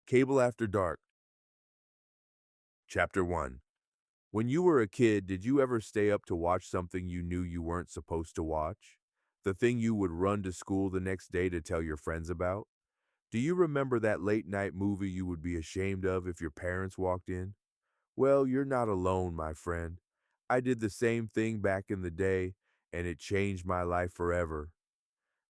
Cable After Dark, Chapter 1. When you were a kid, did you ever stay up to watch something you knew you weren't supposed to watch? The thing you would run to school the next day to tell your friends about? Do you remember that late night movie you would be ashamed of if your parents walked in? Well, you're not alone, my friend. I did the same thing back in the day, and it changed my life forever.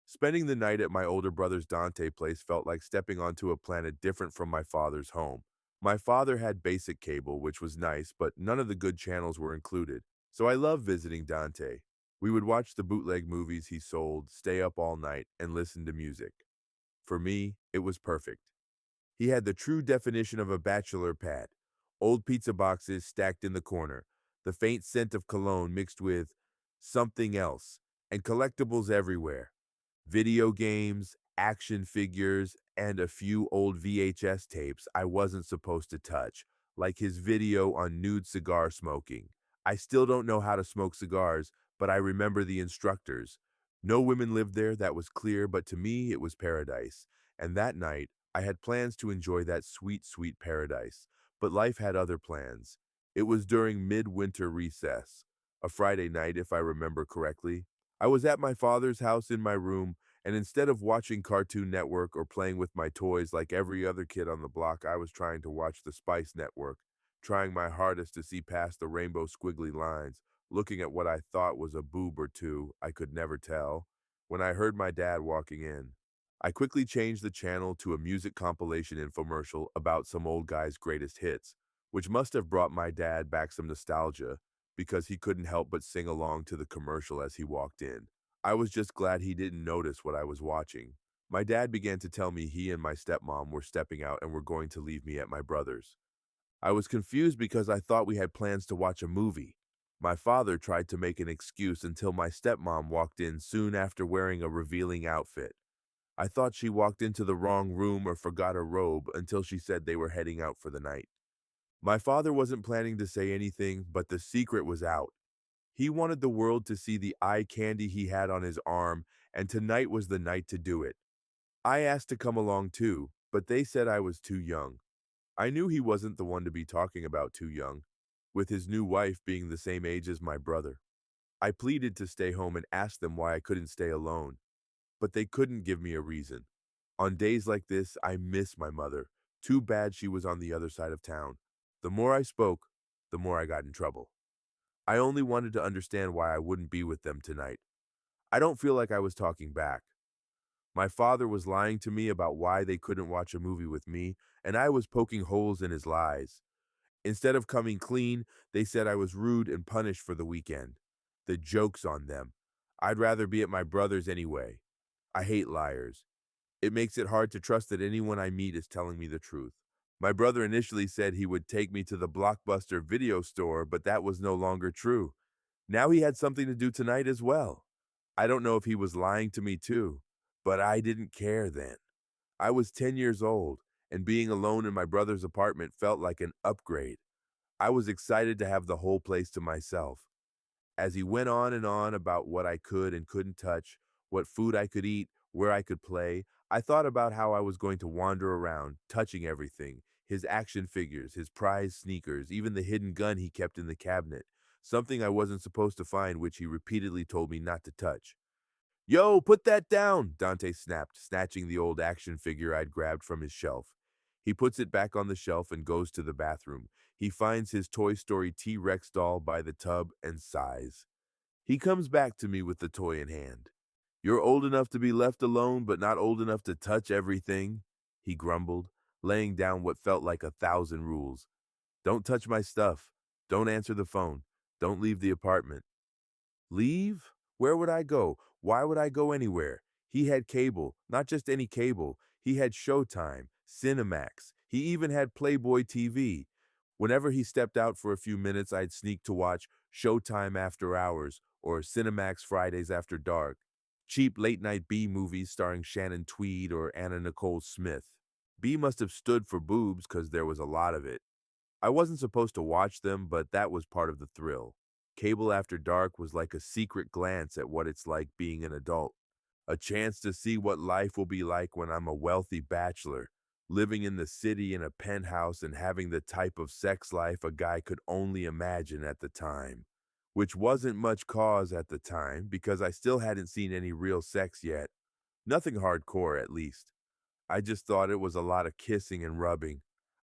Spending the night at my older brother's Dante place felt like stepping onto a planet different from my father's home. My father had basic cable, which was nice, but none of the good channels were included, so I loved visiting Dante. We would watch the bootleg movies he sold, stay up all night, and listen to music. For me, it was perfect. He had the true definition of a bachelor pad. Old pizza boxes stacked in the corner, the faint scent of cologne mixed with something else, and collectibles everywhere. Video games, action figures, and a few old VHS tapes I wasn't supposed to touch, like his video on nude cigar smoking. I still don't know how to smoke cigars, but I remember the instructors. No women lived there, that was clear, but to me it was paradise. And that night, I had plans to enjoy that sweet, sweet paradise. But life had other plans. It was during midwinter recess, a Friday night, if I remember correctly. I was at my father's house in my room, and instead of watching Cartoon Network or playing with my toys like every other kid on the block, I was trying to watch the Spice Network, trying my hardest to see past the rainbow squiggly lines, looking at what I thought was a boob or two, I could never tell, when I heard my dad walking in. I quickly changed the channel to a music compilation infomercial about some old guy's greatest hits, which must have brought my dad back some nostalgia because he couldn't help but sing along to the commercial as he walked in. I was just glad he didn't notice what I was watching. My dad began to tell me he and my stepmom were stepping out and were going to leave me at my brother's. I was confused because I thought we had plans to watch a movie. My father tried to make an excuse until my stepmom walked in soon after wearing a revealing outfit. I thought she walked into the wrong room or forgot a robe until she said they were heading out for the night. My father wasn't planning to say anything, but the secret was out. He wanted the world to see the eye candy he had on his arm, and tonight was the night to do it. I asked to come along too, but they said I was too young. I knew he wasn't the one to be talking about too young, with his new wife being the same age as my brother. I pleaded to stay home and asked them why I couldn't stay alone, but they couldn't give me a reason. On days like this, I miss my mother. Too bad she was on the other side of town. The more I spoke, the more I got in trouble. I only wanted to understand why I wouldn't be with them tonight. I don't feel like I was talking back. My father was lying to me about why they couldn't watch a movie with me, and I was poking holes in his lies. Instead of coming clean, they said I was rude and punished for the weekend. The joke's on them. I'd rather be at my brother's anyway. I hate liars. It makes it hard to trust that anyone I meet is telling me the truth. My brother initially said he would take me to the Blockbuster video store, but that was no longer true. Now he had something to do tonight as well. I don't know if he was lying to me too, but I didn't care then. I was 10 years old, and being alone in my brother's apartment felt like an upgrade. I was excited to have the whole place to myself. As he went on and on about what I could and couldn't touch, what food I could eat, where I could play, I thought about how I was going to wander around, touching everything, his action figures, his prized sneakers, even the hidden gun he kept in the cabinet, something I wasn't supposed to find which he repeatedly told me not to touch. Yo, put that down, Dante snapped, snatching the old action figure I'd grabbed from his shelf. He puts it back on the shelf and goes to the bathroom. He finds his Toy Story T-Rex doll by the tub and sighs. He comes back to me with the toy in hand. You're old enough to be left alone, but not old enough to touch everything, he grumbled, laying down what felt like 1,000 rules. Don't touch my stuff. Don't answer the phone. Don't leave the apartment. Leave? Where would I go? Why would I go anywhere? He had cable, not just any cable. He had Showtime, Cinemax. He even had Playboy TV. Whenever he stepped out for a few minutes, I'd sneak to watch Showtime After Hours or Cinemax Fridays After Dark, cheap late-night B movies starring Shannon Tweed or Anna Nicole Smith. B must have stood for boobs because there was a lot of it. I wasn't supposed to watch them, but that was part of the thrill. Cable After Dark was like a secret glance at what it's like being an adult, a chance to see what life will be like when I'm a wealthy bachelor. living in the city in a penthouse and having the type of sex life a guy could only imagine at the time, which wasn't much cause at the time because I still hadn't seen any real sex yet. Nothing hardcore, at least. I just thought it was a lot of kissing and rubbing.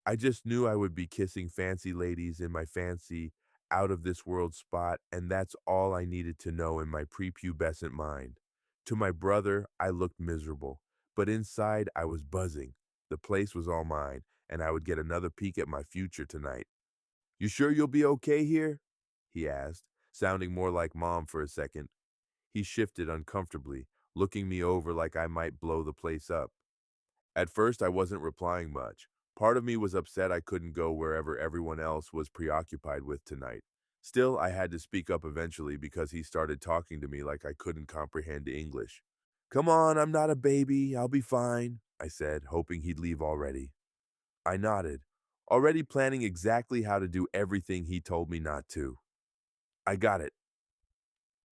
I just knew I would be kissing fancy ladies in my fancy, out of this world spot, and that's all I needed to know in my prepubescent mind. To my brother, I looked miserable, but inside I was buzzing. The place was all mine, and I would get another peek at my future tonight. You sure you'll be okay here? He asked, sounding more like Mom for a second. He shifted uncomfortably, looking me over like I might blow the place up. At first, I wasn't replying much. Part of me was upset I couldn't go wherever everyone else was preoccupied with tonight. Still, I had to speak up eventually because he started talking to me like I couldn't comprehend English. Come on, I'm not a baby. I'll be fine, I said, hoping he'd leave already. I nodded, already planning exactly how to do everything he told me not to. I got it.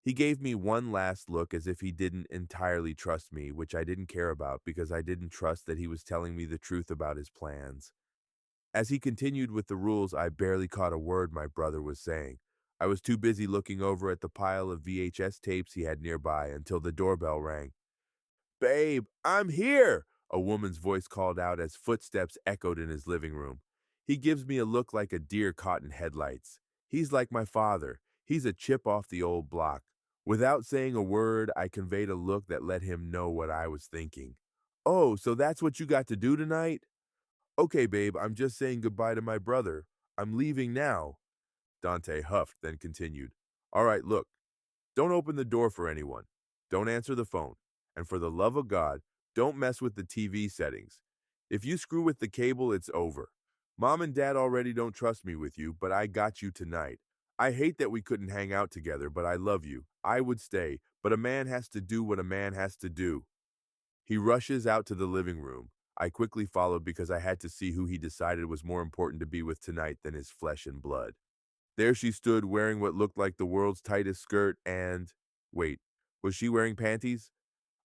He gave me one last look as if he didn't entirely trust me, which I didn't care about because I didn't trust that he was telling me the truth about his plans. As he continued with the rules, I barely caught a word my brother was saying. I was too busy looking over at the pile of VHS tapes he had nearby until the doorbell rang. Babe, I'm here, a woman's voice called out as footsteps echoed in his living room. He gives me a look like a deer caught in headlights. He's like my father. He's a chip off the old block. Without saying a word, I conveyed a look that let him know what I was thinking. Oh, so that's what you got to do tonight? Okay, babe, I'm just saying goodbye to my brother. I'm leaving now. Dante huffed, then continued. All right, look. Don't open the door for anyone. Don't answer the phone. And for the love of God, don't mess with the TV settings. If you screw with the cable, it's over. Mom and Dad already don't trust me with you, but I got you tonight. I hate that we couldn't hang out together, but I love you. I would stay, but a man has to do what a man has to do. He rushes out to the living room. I quickly followed because I had to see who he decided was more important to be with tonight than his flesh and blood. There she stood wearing what looked like the world's tightest skirt and… Wait, was she wearing panties?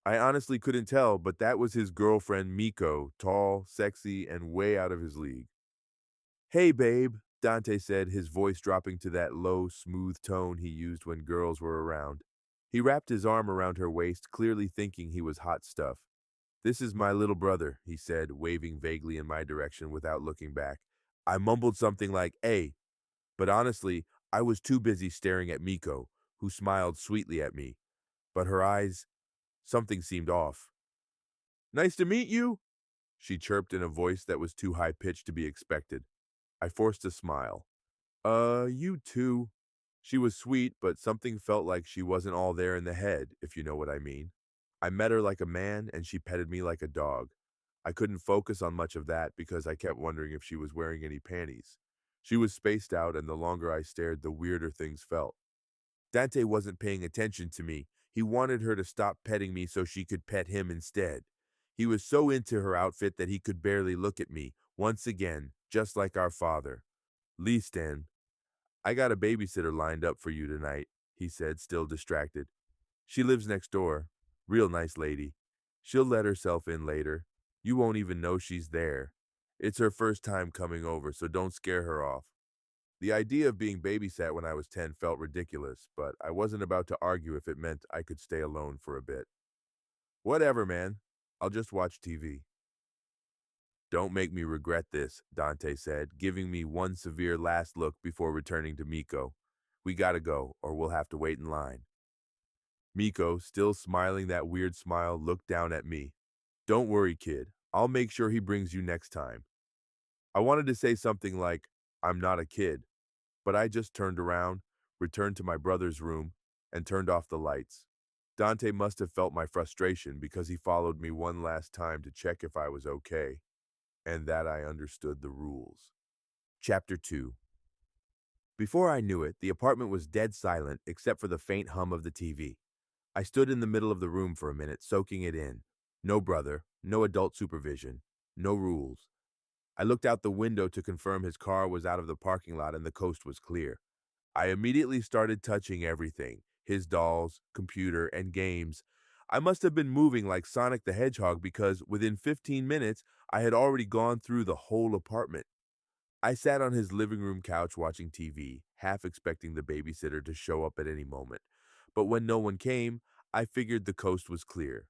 I honestly couldn't tell, but that was his girlfriend Miko, tall, sexy, and way out of his league. Hey, babe, Dante said, his voice dropping to that low, smooth tone he used when girls were around. He wrapped his arm around her waist, clearly thinking he was hot stuff. This is my little brother, he said, waving vaguely in my direction without looking back. I mumbled something like, hey, but honestly, I was too busy staring at Miko, who smiled sweetly at me. But her eyes, something seemed off. Nice to meet you, she chirped in a voice that was too high-pitched to be expected. I forced a smile. You too. She was sweet, but something felt like she wasn't all there in the head, if you know what I mean. I met her like a man, and she petted me like a dog. I couldn't focus on much of that because I kept wondering if she was wearing any panties. She was spaced out, and the longer I stared, the weirder things felt. Dante wasn't paying attention to me. He wanted her to stop petting me so she could pet him instead. He was so into her outfit that he could barely look at me, once again, just like our father. Leaston, I got a babysitter lined up for you tonight, he said, still distracted. She lives next door. Real nice lady. She'll let herself in later. You won't even know she's there. It's her first time coming over, so don't scare her off. The idea of being babysat when I was 10 felt ridiculous, but I wasn't about to argue if it meant I could stay alone for a bit. Whatever, man. I'll just watch TV. Don't make me regret this, Dante said, giving me one severe last look before returning to Miko. We gotta go, or we'll have to wait in line. Miko, still smiling that weird smile, looked down at me. Don't worry, kid. I'll make sure he brings you next time. I wanted to say something like, I'm not a kid, but I just turned around, returned to my brother's room, and turned off the lights. Dante must have felt my frustration because he followed me one last time to check if I was okay, and that I understood the rules. Chapter 2. Before I knew it, the apartment was dead silent except for the faint hum of the TV. I stood in the middle of the room for a minute, soaking it in. No brother, no adult supervision, no rules. I looked out the window to confirm his car was out of the parking lot and the coast was clear. I immediately started touching everything, his dolls, computer, and games. I must have been moving like Sonic the Hedgehog because within 15 minutes, I had already gone through the whole apartment. I sat on his living room couch watching TV, half expecting the babysitter to show up at any moment. But when no one came, I figured the coast was clear.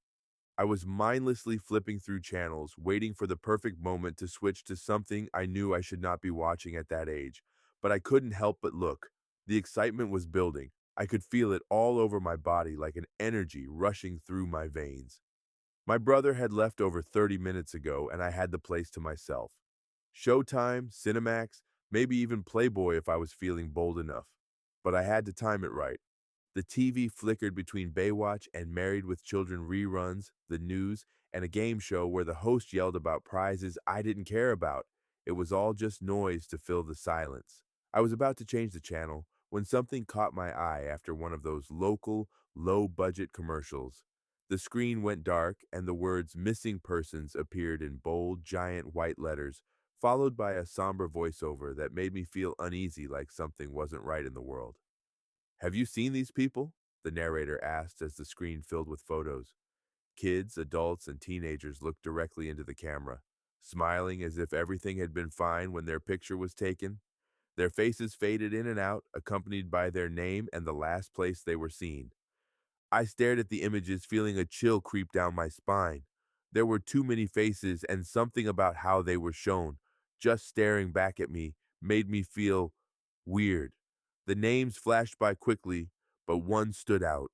I was mindlessly flipping through channels, waiting for the perfect moment to switch to something I knew I should not be watching at that age. But I couldn't help but look. The excitement was building. I could feel it all over my body like an energy rushing through my veins. My brother had left over 30 minutes ago, and I had the place to myself. Showtime, Cinemax, maybe even Playboy if I was feeling bold enough. But I had to time it right. The TV flickered between Baywatch and Married with Children reruns, the news, and a game show where the host yelled about prizes I didn't care about. It was all just noise to fill the silence. I was about to change the channel when something caught my eye after one of those local, low budget commercials. The screen went dark and the words missing persons appeared in bold, giant white letters, followed by a somber voiceover that made me feel uneasy like something wasn't right in the world. Have you seen these people? The narrator asked as the screen filled with photos. Kids, adults, and teenagers looked directly into the camera, smiling as if everything had been fine when their picture was taken. Their faces faded in and out, accompanied by their name and the last place they were seen. I stared at the images, feeling a chill creep down my spine. There were too many faces, and something about how they were shown, just staring back at me, made me feel weird. The names flashed by quickly, but one stood out.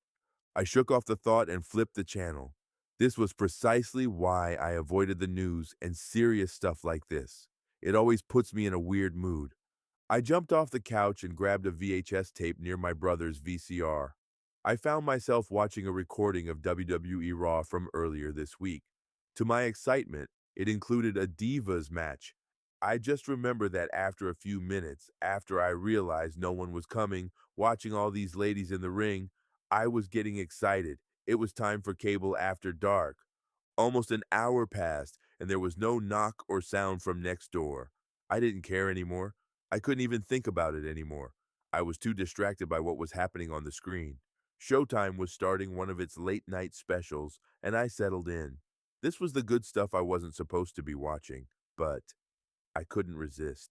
I shook off the thought and flipped the channel. This was precisely why I avoided the news and serious stuff like this. It always puts me in a weird mood. I jumped off the couch and grabbed a VHS tape near my brother's VCR. I found myself watching a recording of WWE Raw from earlier this week. To my excitement, it included a Divas match. I just remember that after a few minutes, after I realized no one was coming, watching all these ladies in the ring, I was getting excited. It was time for cable after dark. Almost an hour passed, and there was no knock or sound from next door. I didn't care anymore. I couldn't even think about it anymore. I was too distracted by what was happening on the screen. Showtime was starting one of its late night specials, and I settled in. This was the good stuff I wasn't supposed to be watching, but I couldn't resist.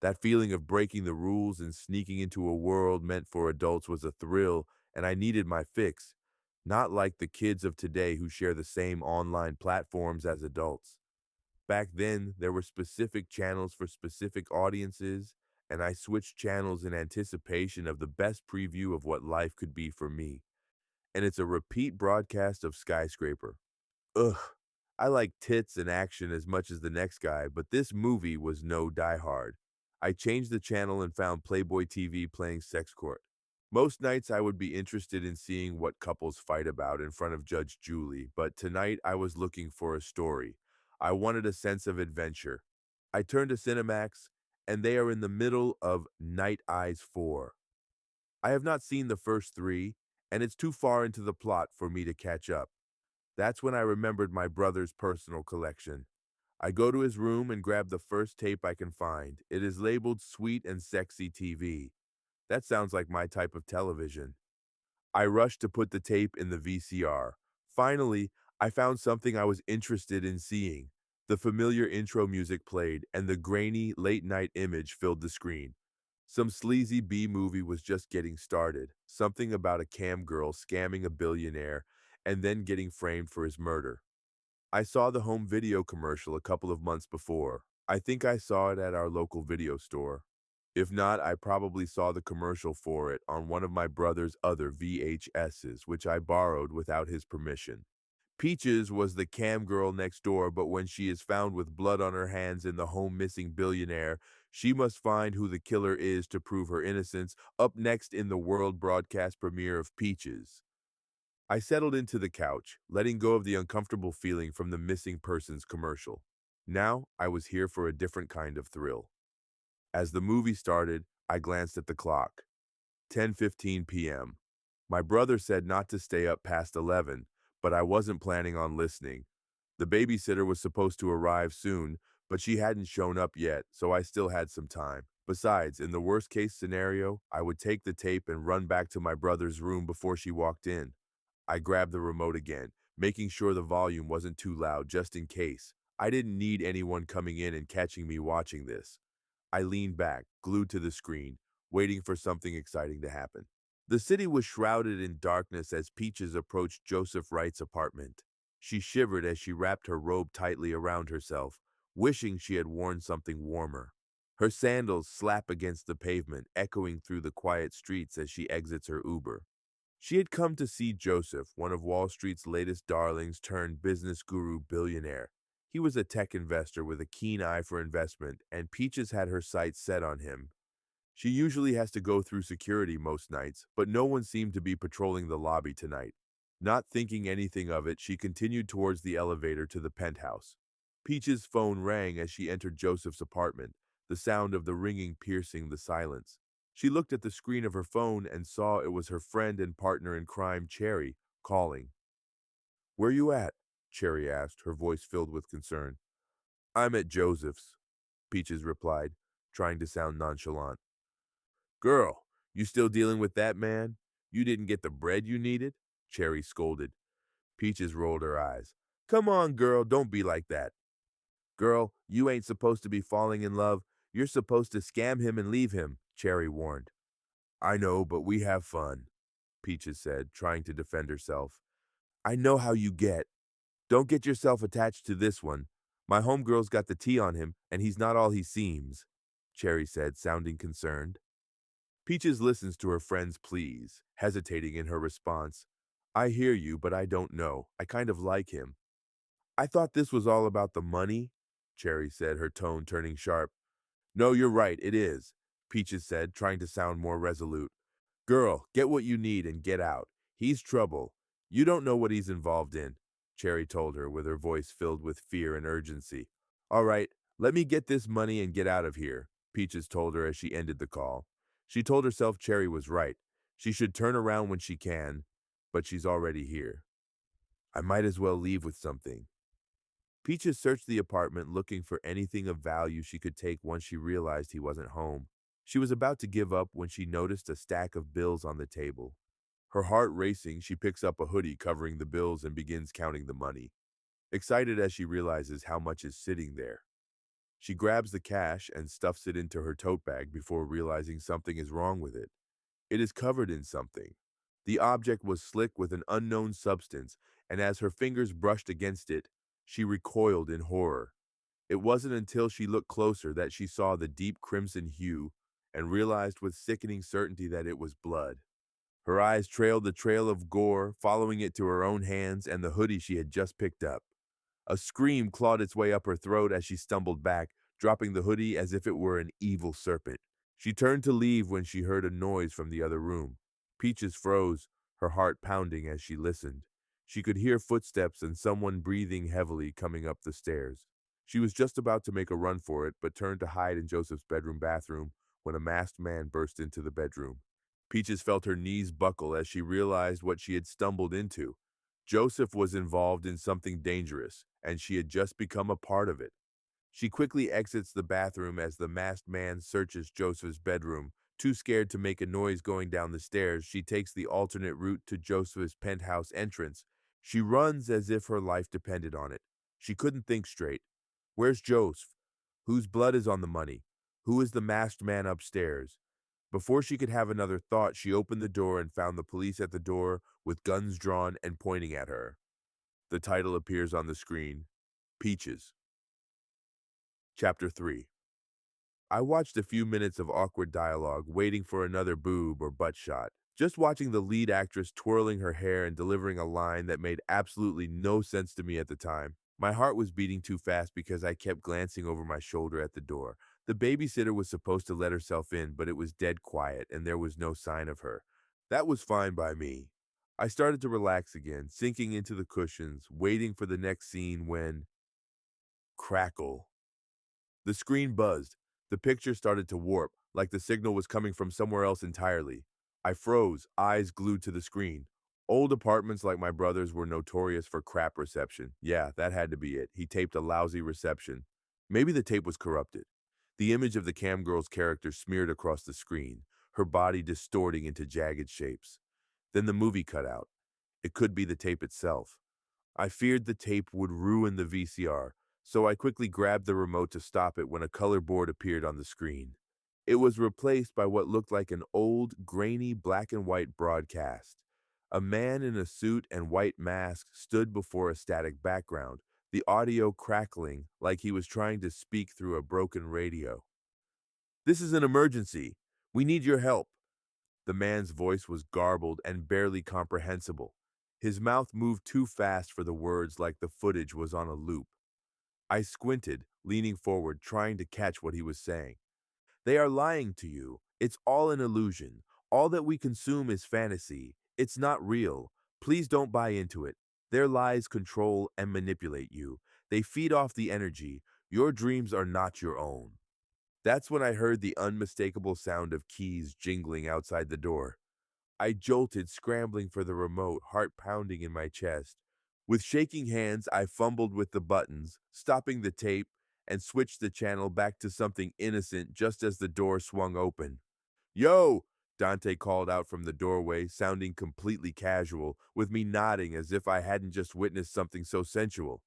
That feeling of breaking the rules and sneaking into a world meant for adults was a thrill, and I needed my fix. Not like the kids of today who share the same online platforms as adults. Back then, there were specific channels for specific audiences, and I switched channels in anticipation of the best preview of what life could be for me. And it's a repeat broadcast of Skyscraper. Ugh, I like tits and action as much as the next guy, but this movie was no Die Hard. I changed the channel and found Playboy TV playing Sex Court. Most nights I would be interested in seeing what couples fight about in front of Judge Julie, but tonight I was looking for a story. I wanted a sense of adventure. I turned to Cinemax, and they are in the middle of Night Eyes 4. I have not seen the first three, and it's too far into the plot for me to catch up. That's when I remembered my brother's personal collection. I go to his room and grab the first tape I can find. It is labeled Sweet and Sexy TV. That sounds like my type of television. I rushed to put the tape in the VCR. Finally, I found something I was interested in seeing. The familiar intro music played, and the grainy, late-night image filled the screen. Some sleazy B-movie was just getting started, something about a cam girl scamming a billionaire and then getting framed for his murder. I saw the home video commercial a couple of months before. I think I saw it at our local video store. If not, I probably saw the commercial for it on one of my brother's other VHSs, which I borrowed without his permission. Peaches was the cam girl next door, but when she is found with blood on her hands in the home missing billionaire, she must find who the killer is to prove her innocence, up next in the world broadcast premiere of Peaches. I settled into the couch, letting go of the uncomfortable feeling from the missing persons commercial. Now I was here for a different kind of thrill. As the movie started, I glanced at the clock. 10:15 p.m. My brother said not to stay up past 11, but I wasn't planning on listening. The babysitter was supposed to arrive soon, but she hadn't shown up yet, so I still had some time. Besides, in the worst case scenario, I would take the tape and run back to my brother's room before she walked in. I grabbed the remote again, making sure the volume wasn't too loud just in case. I didn't need anyone coming in and catching me watching this. I leaned back, glued to the screen, waiting for something exciting to happen. The city was shrouded in darkness as Peaches approached Joseph Wright's apartment. She shivered as she wrapped her robe tightly around herself, wishing she had worn something warmer. Her sandals slap against the pavement, echoing through the quiet streets as she exits her Uber. She had come to see Joseph, one of Wall Street's latest darlings turned business guru billionaire. He was a tech investor with a keen eye for investment, and Peaches had her sights set on him. She usually has to go through security most nights, but no one seemed to be patrolling the lobby tonight. Not thinking anything of it, she continued towards the elevator to the penthouse. Peach's phone rang as she entered Joseph's apartment, the sound of the ringing piercing the silence. She looked at the screen of her phone and saw it was her friend and partner in crime, Cherry, calling. "Where you at?" Cherry asked, her voice filled with concern. "I'm at Joseph's," Peaches replied, trying to sound nonchalant. "Girl, you still dealing with that man? You didn't get the bread you needed?" Cherry scolded. Peaches rolled her eyes. "Come on, girl, don't be like that." "Girl, you ain't supposed to be falling in love. You're supposed to scam him and leave him," Cherry warned. "I know, but we have fun," Peaches said, trying to defend herself. "I know how you get. Don't get yourself attached to this one. My homegirl's got the tea on him, and he's not all he seems," Cherry said, sounding concerned. Peaches listens to her friend's pleas, hesitating in her response. "I hear you, but I don't know. I kind of like him." "I thought this was all about the money," Cherry said, her tone turning sharp. "No, you're right, it is," Peaches said, trying to sound more resolute. "Girl, get what you need and get out. He's trouble. You don't know what he's involved in," Cherry told her, with her voice filled with fear and urgency. "All right, let me get this money and get out of here," Peaches told her as she ended the call. She told herself Cherry was right. She should turn around when she can, but she's already here. I might as well leave with something. Peaches searched the apartment looking for anything of value she could take once she realized he wasn't home. She was about to give up when she noticed a stack of bills on the table. Her heart racing, she picks up a hoodie covering the bills and begins counting the money, excited as she realizes how much is sitting there. She grabs the cash and stuffs it into her tote bag before realizing something is wrong with it. It is covered in something. The object was slick with an unknown substance, and as her fingers brushed against it, she recoiled in horror. It wasn't until she looked closer that she saw the deep crimson hue and realized with sickening certainty that it was blood. Her eyes trailed the trail of gore, following it to her own hands and the hoodie she had just picked up. A scream clawed its way up her throat as she stumbled back, dropping the hoodie as if it were an evil serpent. She turned to leave when she heard a noise from the other room. Peaches froze, her heart pounding as she listened. She could hear footsteps and someone breathing heavily coming up the stairs. She was just about to make a run for it, but turned to hide in Joseph's bedroom bathroom when a masked man burst into the bedroom. Peaches felt her knees buckle as she realized what she had stumbled into. Joseph was involved in something dangerous, and she had just become a part of it. She quickly exits the bathroom as the masked man searches Joseph's bedroom. Too scared to make a noise going down the stairs, she takes the alternate route to Joseph's penthouse entrance. She runs as if her life depended on it. She couldn't think straight. Where's Joseph? Whose blood is on the money? Who is the masked man upstairs? Before she could have another thought, she opened the door and found the police at the door with guns drawn and pointing at her. The title appears on the screen, Peaches. Chapter 3. I watched a few minutes of awkward dialogue, waiting for another boob or butt shot. Just watching the lead actress twirling her hair and delivering a line that made absolutely no sense to me at the time. My heart was beating too fast because I kept glancing over my shoulder at the door. The babysitter was supposed to let herself in, but it was dead quiet and there was no sign of her. That was fine by me. I started to relax again, sinking into the cushions, waiting for the next scene when… crackle. The screen buzzed. The picture started to warp, like the signal was coming from somewhere else entirely. I froze, eyes glued to the screen. Old apartments like my brother's were notorious for crap reception. Yeah, that had to be it. He taped a lousy reception. Maybe the tape was corrupted. The image of the cam girl's character smeared across the screen, her body distorting into jagged shapes. Then the movie cut out. It could be the tape itself. I feared the tape would ruin the VCR, so I quickly grabbed the remote to stop it when a color board appeared on the screen. It was replaced by what looked like an old, grainy black and white broadcast. A man in a suit and white mask stood before a static background, the audio crackling like he was trying to speak through a broken radio. "This is an emergency. We need your help." The man's voice was garbled and barely comprehensible. His mouth moved too fast for the words like the footage was on a loop. I squinted, leaning forward, trying to catch what he was saying. "They are lying to you. It's all an illusion. All that we consume is fantasy. It's not real. Please don't buy into it. Their lies control and manipulate you. They feed off the energy. Your dreams are not your own." That's when I heard the unmistakable sound of keys jingling outside the door. I jolted, scrambling for the remote, heart pounding in my chest. With shaking hands, I fumbled with the buttons, stopping the tape, and switched the channel back to something innocent just as the door swung open. "Yo!" Dante called out from the doorway, sounding completely casual, with me nodding as if I hadn't just witnessed something so sensual.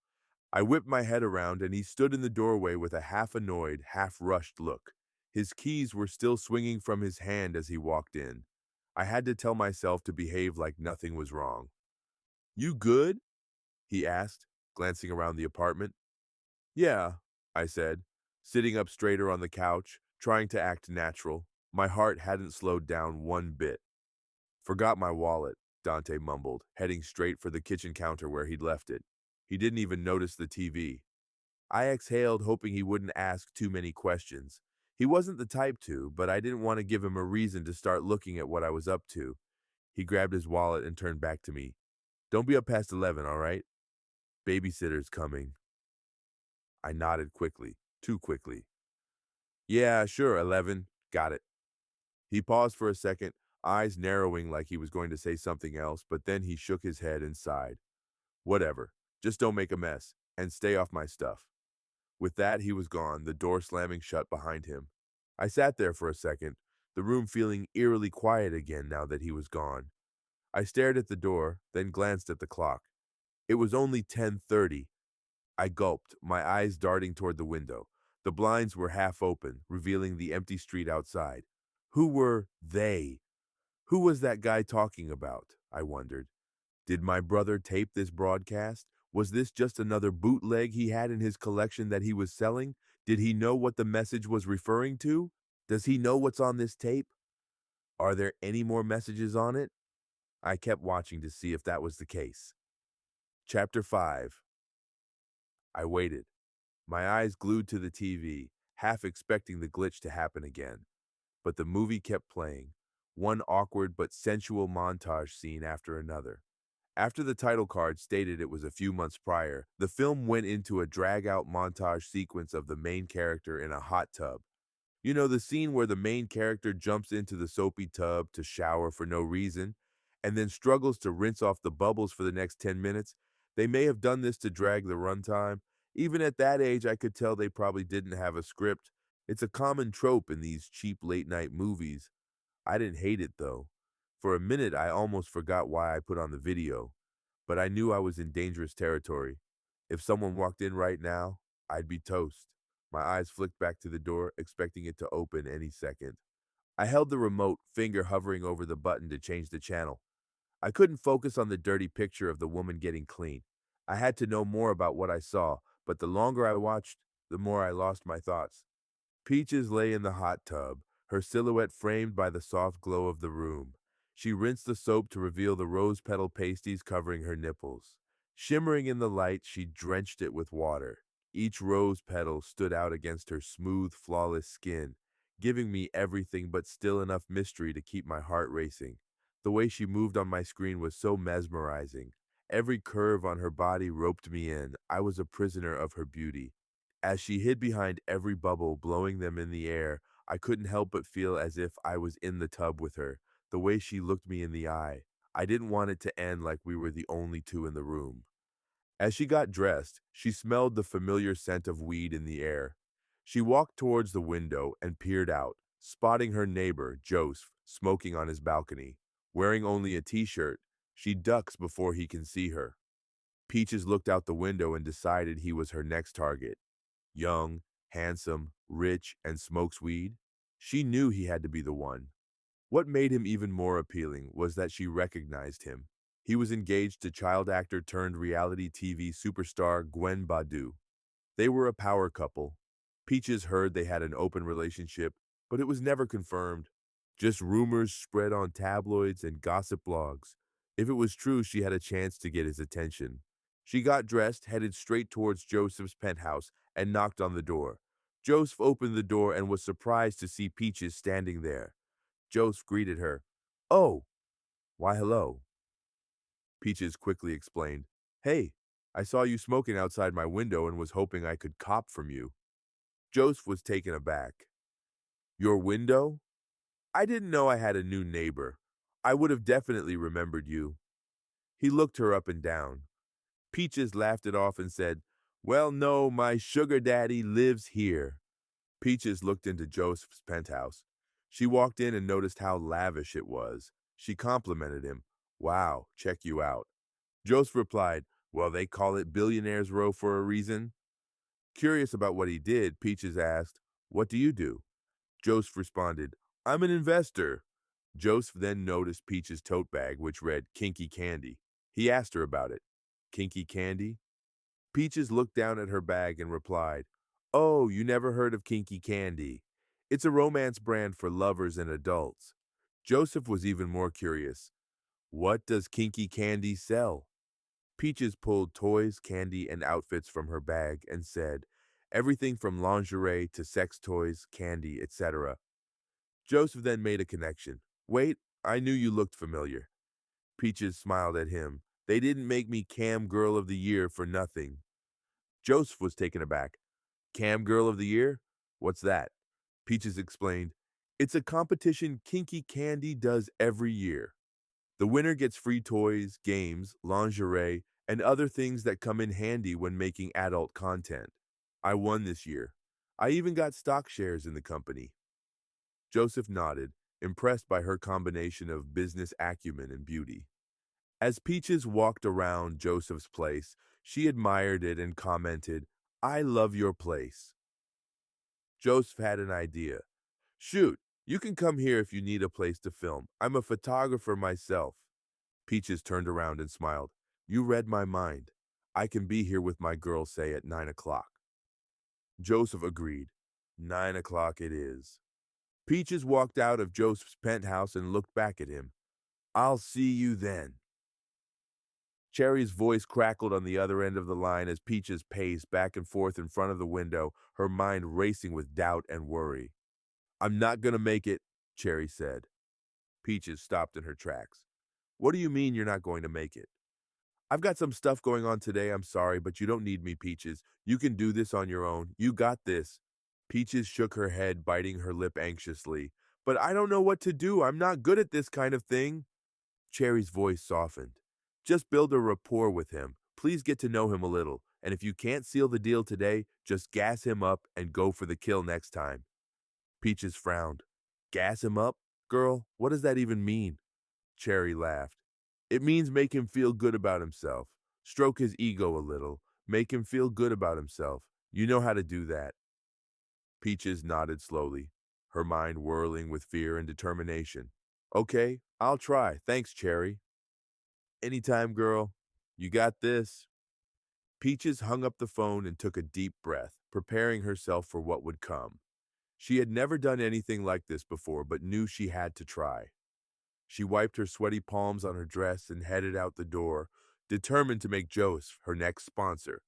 I whipped my head around and he stood in the doorway with a half annoyed, half rushed look. His keys were still swinging from his hand as he walked in. I had to tell myself to behave like nothing was wrong. "You good?" he asked, glancing around the apartment. "Yeah," I said, sitting up straighter on the couch, trying to act natural. My heart hadn't slowed down one bit. "Forgot my wallet," Dante mumbled, heading straight for the kitchen counter where he'd left it. He didn't even notice the TV. I exhaled, hoping he wouldn't ask too many questions. He wasn't the type to, but I didn't want to give him a reason to start looking at what I was up to. He grabbed his wallet and turned back to me. "Don't be up past 11, all right? Babysitter's coming." I nodded quickly, too quickly. "Yeah, sure, 11. Got it." He paused for a second, eyes narrowing like he was going to say something else, but then he shook his head and sighed. "Whatever. Just don't make a mess, and stay off my stuff." With that, he was gone, the door slamming shut behind him. I sat there for a second, the room feeling eerily quiet again now that he was gone. I stared at the door, then glanced at the clock. It was only 10:30. I gulped, my eyes darting toward the window. The blinds were half open, revealing the empty street outside. Who were they? Who was that guy talking about? I wondered. Did my brother tape this broadcast? Was this just another bootleg he had in his collection that he was selling? Did he know what the message was referring to? Does he know what's on this tape? Are there any more messages on it? I kept watching to see if that was the case. Chapter 5. I waited, my eyes glued to the TV, half expecting the glitch to happen again. But the movie kept playing, one awkward but sensual montage scene after another. After the title card stated it was a few months prior, the film went into a drag-out montage sequence of the main character in a hot tub. You know, the scene where the main character jumps into the soapy tub to shower for no reason, and then struggles to rinse off the bubbles for the next 10 minutes? They may have done this to drag the runtime. Even at that age, I could tell they probably didn't have a script. It's a common trope in these cheap late-night movies. I didn't hate it, though. For a minute, I almost forgot why I put on the video. But I knew I was in dangerous territory. If someone walked in right now, I'd be toast. My eyes flicked back to the door, expecting it to open any second. I held the remote, finger hovering over the button to change the channel. I couldn't focus on the dirty picture of the woman getting clean. I had to know more about what I saw, but the longer I watched, the more I lost my thoughts. Peaches lay in the hot tub, her silhouette framed by the soft glow of the room. She rinsed the soap to reveal the rose petal pasties covering her nipples. Shimmering in the light, she drenched it with water. Each rose petal stood out against her smooth, flawless skin, giving me everything but still enough mystery to keep my heart racing. The way she moved on my screen was so mesmerizing. Every curve on her body roped me in. I was a prisoner of her beauty. As she hid behind every bubble, blowing them in the air, I couldn't help but feel as if I was in the tub with her. The way she looked me in the eye, I didn't want it to end like we were the only two in the room. As she got dressed, she smelled the familiar scent of weed in the air. She walked towards the window and peered out, spotting her neighbor, Joseph, smoking on his balcony. Wearing only a t-shirt, She ducks before he can see her. Peaches looked out the window and decided he was her next target. Young, handsome, rich, and smokes weed. She knew he had to be the one. What made him even more appealing was that she recognized him. He was engaged to child actor turned reality TV superstar Gwen Badu. They were a power couple. Peaches heard they had an open relationship, but it was never confirmed. Just rumors spread on tabloids and gossip blogs. If it was true, she had a chance to get his attention. She got dressed, headed straight towards Joseph's penthouse, and knocked on the door. Joseph opened the door and was surprised to see Peaches standing there. Joseph greeted her. "Oh, why hello." Peaches quickly explained. "Hey, I saw you smoking outside my window and was hoping I could cop from you." Joseph was taken aback. "Your window? I didn't know I had a new neighbor. I would have definitely remembered you." He looked her up and down. Peaches laughed it off and said, "Well, no, my sugar daddy lives here." Peaches looked into Joseph's penthouse. She walked in and noticed how lavish it was. She complimented him. "Wow, check you out." Joseph replied, "Well, they call it Billionaire's Row for a reason." Curious about what he did, Peaches asked, "What do you do?" Joseph responded, "I'm an investor." Joseph then noticed Peach's tote bag, which read Kinky Candy. He asked her about it. "Kinky Candy?" Peaches looked down at her bag and replied, "Oh, you never heard of Kinky Candy. It's a romance brand for lovers and adults." Joseph was even more curious. "What does Kinky Candy sell?" Peaches pulled toys, candy, and outfits from her bag and said, "Everything from lingerie to sex toys, candy, etc." Joseph then made a connection. "Wait, I knew you looked familiar." Peaches smiled at him. "They didn't make me Cam Girl of the Year for nothing." Joseph was taken aback. "Cam Girl of the Year? What's that?" Peaches explained, "It's a competition Kinky Candy does every year. The winner gets free toys, games, lingerie, and other things that come in handy when making adult content. I won this year. I even got stock shares in the company." Joseph nodded, impressed by her combination of business acumen and beauty. As Peaches walked around Joseph's place, she admired it and commented, "I love your place." Joseph had an idea. "Shoot, you can come here if you need a place to film. I'm a photographer myself." Peaches turned around and smiled. "You read my mind. I can be here with my girl, say, at 9 o'clock." Joseph agreed. 9 o'clock it is. Peaches walked out of Joseph's penthouse and looked back at him. "I'll see you then." Cherry's voice crackled on the other end of the line as Peaches paced back and forth in front of the window, her mind racing with doubt and worry. "I'm not gonna make it," Cherry said. Peaches stopped in her tracks. "What do you mean you're not going to make it?" "I've got some stuff going on today, I'm sorry, but you don't need me, Peaches. You can do this on your own. You got this." Peaches shook her head, biting her lip anxiously. "But I don't know what to do. I'm not good at this kind of thing." Cherry's voice softened. "Just build a rapport with him. Please get to know him a little. And if you can't seal the deal today, just gas him up and go for the kill next time." Peaches frowned. "Gas him up? Girl, what does that even mean?" Cherry laughed. "It means make him feel good about himself. Stroke his ego a little. Make him feel good about himself. You know how to do that." Peaches nodded slowly, her mind whirling with fear and determination. "Okay, I'll try. Thanks, Cherry." "Anytime, girl. You got this." Peaches hung up the phone and took a deep breath, preparing herself for what would come. She had never done anything like this before, but knew she had to try. She wiped her sweaty palms on her dress and headed out the door, determined to make Joseph her next sponsor.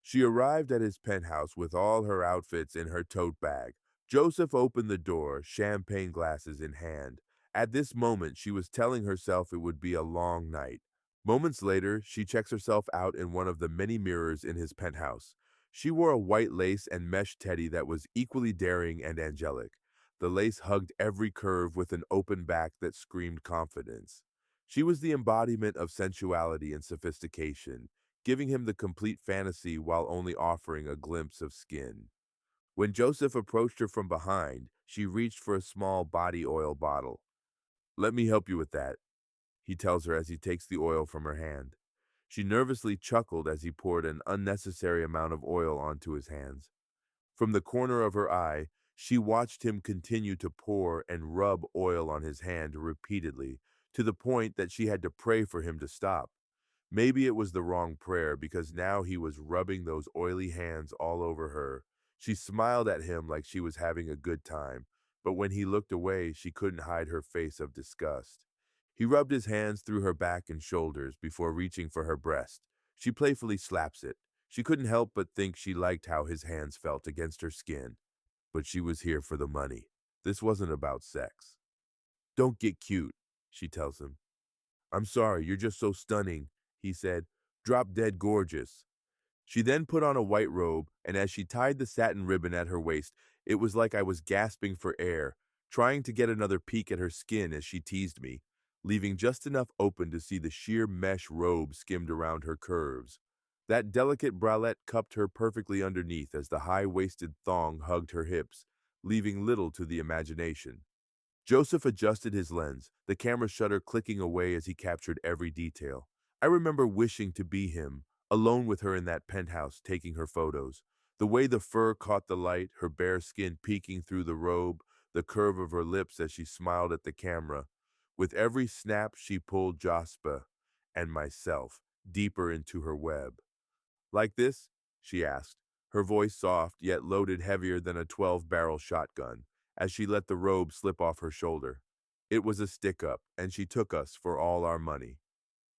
She arrived at his penthouse with all her outfits in her tote bag. Joseph opened the door, champagne glasses in hand. At this moment, she was telling herself it would be a long night. Moments later, she checks herself out in one of the many mirrors in his penthouse. She wore a white lace and mesh teddy that was equally daring and angelic. The lace hugged every curve with an open back that screamed confidence. She was the embodiment of sensuality and sophistication, giving him the complete fantasy while only offering a glimpse of skin. When Joseph approached her from behind, she reached for a small body oil bottle. "Let me help you with that." he tells her as he takes the oil from her hand. She nervously chuckled as he poured an unnecessary amount of oil onto his hands. From the corner of her eye, she watched him continue to pour and rub oil on his hand repeatedly, to the point that she had to pray for him to stop. Maybe it was the wrong prayer because now he was rubbing those oily hands all over her. She smiled at him like she was having a good time, but when he looked away, she couldn't hide her face of disgust. He rubbed his hands through her back and shoulders before reaching for her breast. She playfully slaps it. She couldn't help but think she liked how his hands felt against her skin, but she was here for the money. This wasn't about sex. Don't get cute, she tells him. I'm sorry, you're just so stunning, he said. Drop dead gorgeous. She then put on a white robe, and as she tied the satin ribbon at her waist, it was like I was gasping for air, trying to get another peek at her skin as she teased me, leaving just enough open to see the sheer mesh robe skimmed around her curves. That delicate bralette cupped her perfectly underneath as the high-waisted thong hugged her hips, leaving little to the imagination. Joseph adjusted his lens, the camera shutter clicking away as he captured every detail. I remember wishing to be him, alone with her in that penthouse taking her photos. The way the fur caught the light, her bare skin peeking through the robe, the curve of her lips as she smiled at the camera. With every snap, she pulled Jasper and myself deeper into her web. Like this? She asked, her voice soft yet loaded heavier than a 12-barrel shotgun, as she let the robe slip off her shoulder. It was a stick-up, and she took us for all our money.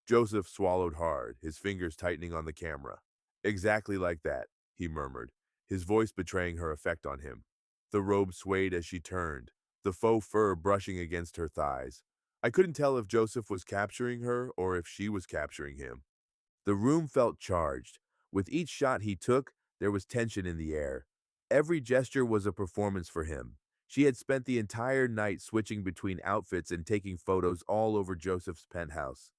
Joseph swallowed hard, his fingers tightening on the camera. Exactly like that, he murmured, his voice betraying her effect on him. The robe swayed as she turned, the faux fur brushing against her thighs. I couldn't tell if Joseph was capturing her or if she was capturing him. The room felt charged. With each shot he took, there was tension in the air. Every gesture was a performance for him. She had spent the entire night switching between outfits and taking photos all over Joseph's penthouse.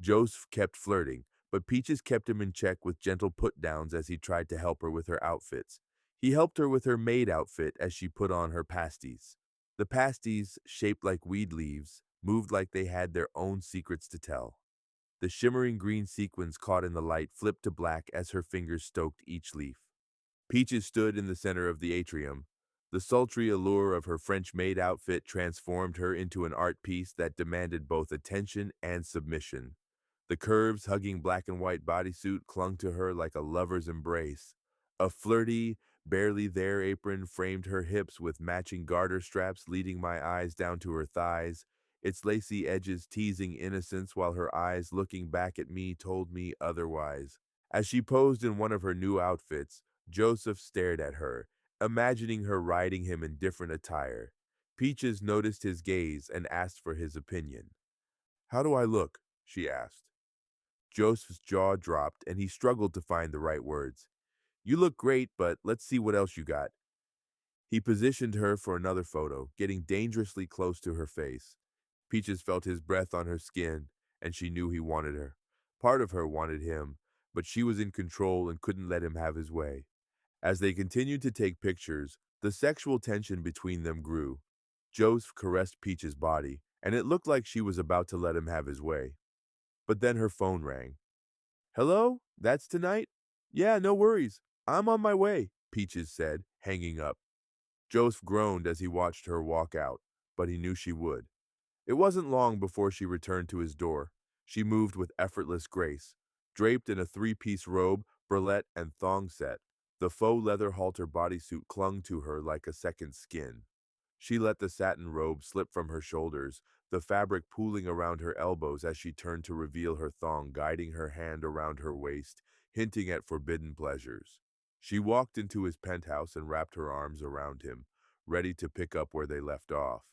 Joseph kept flirting, but Peaches kept him in check with gentle put-downs as he tried to help her with her outfits. He helped her with her maid outfit as she put on her pasties. The pasties, shaped like weed leaves, moved like they had their own secrets to tell. The shimmering green sequins caught in the light flipped to black as her fingers stroked each leaf. Peaches stood in the center of the atrium. The sultry allure of her French maid outfit transformed her into an art piece that demanded both attention and submission. The curves hugging black and white bodysuit clung to her like a lover's embrace. A flirty, barely there apron framed her hips with matching garter straps leading my eyes down to her thighs, its lacy edges teasing innocence while her eyes looking back at me told me otherwise. As she posed in one of her new outfits, Joseph stared at her, imagining her riding him in different attire. Peaches noticed his gaze and asked for his opinion. How do I look? She asked. Joseph's jaw dropped and he struggled to find the right words. You look great, but let's see what else you got. He positioned her for another photo, getting dangerously close to her face. Peaches felt his breath on her skin, and she knew he wanted her. Part of her wanted him, but she was in control and couldn't let him have his way. As they continued to take pictures, the sexual tension between them grew. Joseph caressed Peach's body, and it looked like she was about to let him have his way. But then her phone rang. Hello? That's tonight? Yeah, no worries. I'm on my way, Peaches said, hanging up. Joseph groaned as he watched her walk out, but he knew she would. It wasn't long before she returned to his door. She moved with effortless grace. Draped in a three-piece robe, bralette, and thong set, the faux leather halter bodysuit clung to her like a second skin. She let the satin robe slip from her shoulders, the fabric pooling around her elbows as she turned to reveal her thong, guiding her hand around her waist, hinting at forbidden pleasures. She walked into his penthouse and wrapped her arms around him, ready to pick up where they left off.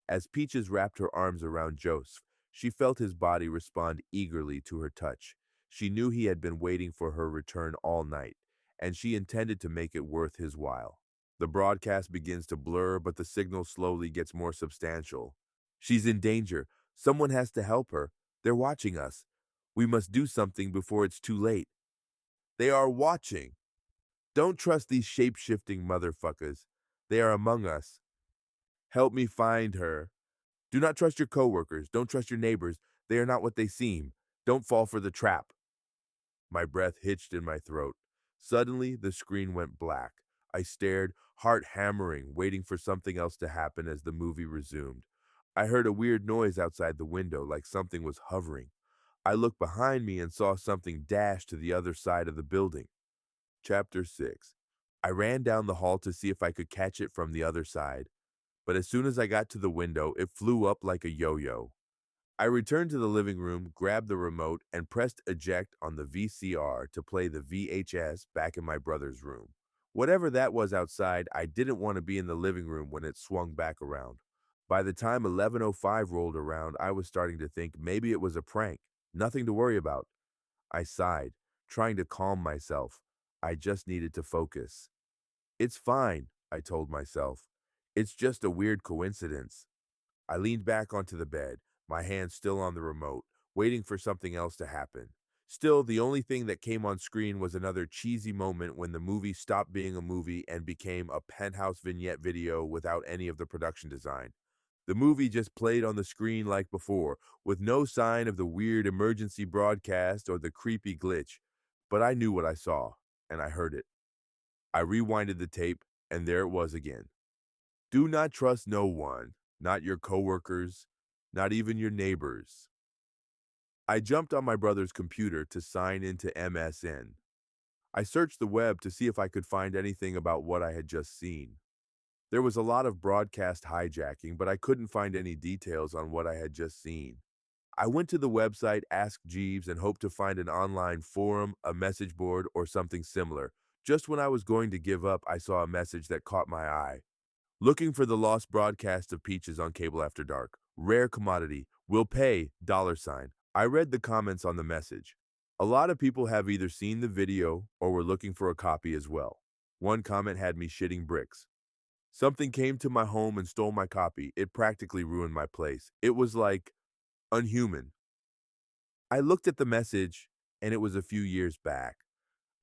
As Peaches wrapped her arms around Joseph, she felt his body respond eagerly to her touch. She knew he had been waiting for her return all night, and she intended to make it worth his while. The broadcast begins to blur, but the signal slowly gets more substantial. She's in danger. Someone has to help her. They're watching us. We must do something before it's too late. They are watching. Don't trust these shape-shifting motherfuckers. They are among us. Help me find her. Do not trust your coworkers. Don't trust your neighbors. They are not what they seem. Don't fall for the trap. My breath hitched in my throat. Suddenly, the screen went black. I stared, heart hammering, waiting for something else to happen as the movie resumed. I heard a weird noise outside the window, like something was hovering. I looked behind me and saw something dash to the other side of the building. Chapter 6. I ran down the hall to see if I could catch it from the other side, but as soon as I got to the window, it flew up like a yo-yo. I returned to the living room, grabbed the remote, and pressed eject on the VCR to play the VHS back in my brother's room. Whatever that was outside, I didn't want to be in the living room when it swung back around. By the time 11:05 rolled around, I was starting to think maybe it was a prank. Nothing to worry about. I sighed, trying to calm myself. I just needed to focus. It's fine, I told myself. It's just a weird coincidence. I leaned back onto the bed, my hand still on the remote, waiting for something else to happen. Still, the only thing that came on screen was another cheesy moment when the movie stopped being a movie and became a penthouse vignette video without any of the production design. The movie just played on the screen like before, with no sign of the weird emergency broadcast or the creepy glitch. But I knew what I saw, and I heard it. I rewinded the tape, and there it was again. Do not trust no one, not your coworkers, not even your neighbors. I jumped on my brother's computer to sign into MSN. I searched the web to see if I could find anything about what I had just seen. There was a lot of broadcast hijacking, but I couldn't find any details on what I had just seen. I went to the website Ask Jeeves and hoped to find an online forum, a message board, or something similar. Just when I was going to give up, I saw a message that caught my eye. Looking for the lost broadcast of Peaches on Cable After Dark. Rare commodity. Will pay, $sign. I read the comments on the message. A lot of people have either seen the video or were looking for a copy as well. One comment had me shitting bricks. Something came to my home and stole my copy. It practically ruined my place. It was like unhuman. I looked at the message and it was a few years back.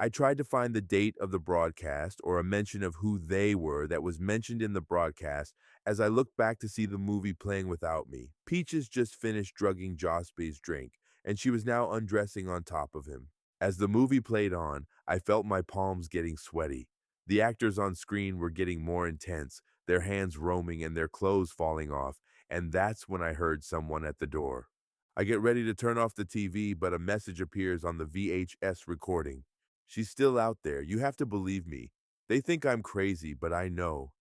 I tried to find the date of the broadcast or a mention of who they were that was mentioned in the broadcast as I looked back to see the movie playing without me. Peaches just finished drugging Jospey's drink, and she was now undressing on top of him. As the movie played on, I felt my palms getting sweaty. The actors on screen were getting more intense, their hands roaming and their clothes falling off, and that's when I heard someone at the door. I get ready to turn off the TV, but a message appears on the VHS recording. She's still out there. You have to believe me. They think I'm crazy, but I know.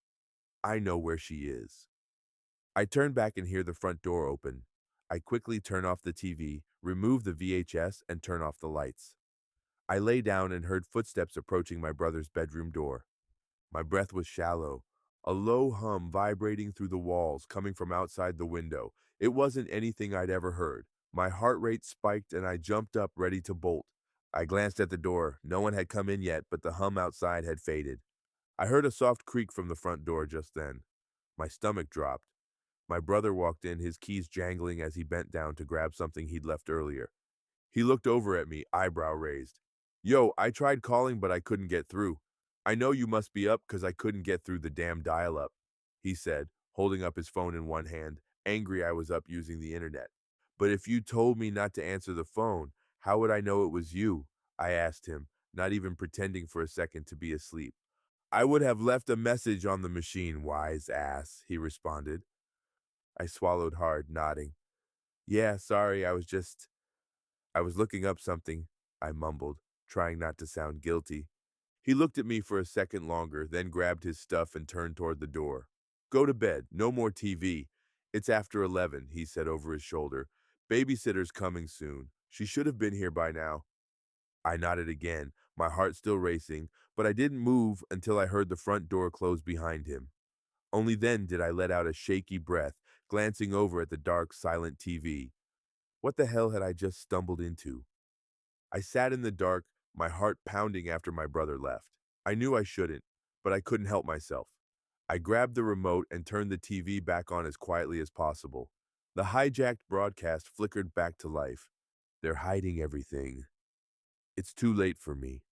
I know where she is. I turn back and hear the front door open. I quickly turn off the TV, remove the VHS, and turn off the lights. I lay down and heard footsteps approaching my brother's bedroom door. My breath was shallow, a low hum vibrating through the walls coming from outside the window. It wasn't anything I'd ever heard. My heart rate spiked and I jumped up ready to bolt. I glanced at the door. No one had come in yet, but the hum outside had faded. I heard a soft creak from the front door just then. My stomach dropped. My brother walked in, his keys jangling as he bent down to grab something he'd left earlier. He looked over at me, eyebrow raised. Yo, I tried calling, but I couldn't get through. I know you must be up because I couldn't get through the damn dial-up, he said, holding up his phone in one hand, angry I was up using the internet. But if you told me not to answer the phone, how would I know it was you? I asked him, not even pretending for a second to be asleep. I would have left a message on the machine, wise ass, he responded. I swallowed hard, nodding. Yeah, sorry, I was looking up something, I mumbled, trying not to sound guilty. He looked at me for a second longer, then grabbed his stuff and turned toward the door. Go to bed, no more TV. It's after 11, he said over his shoulder. Babysitter's coming soon. She should have been here by now. I nodded again, my heart still racing, but I didn't move until I heard the front door close behind him. Only then did I let out a shaky breath, glancing over at the dark, silent TV. What the hell had I just stumbled into? I sat in the dark, my heart pounding after my brother left. I knew I shouldn't, but I couldn't help myself. I grabbed the remote and turned the TV back on as quietly as possible. The hijacked broadcast flickered back to life. They're hiding everything. It's too late for me.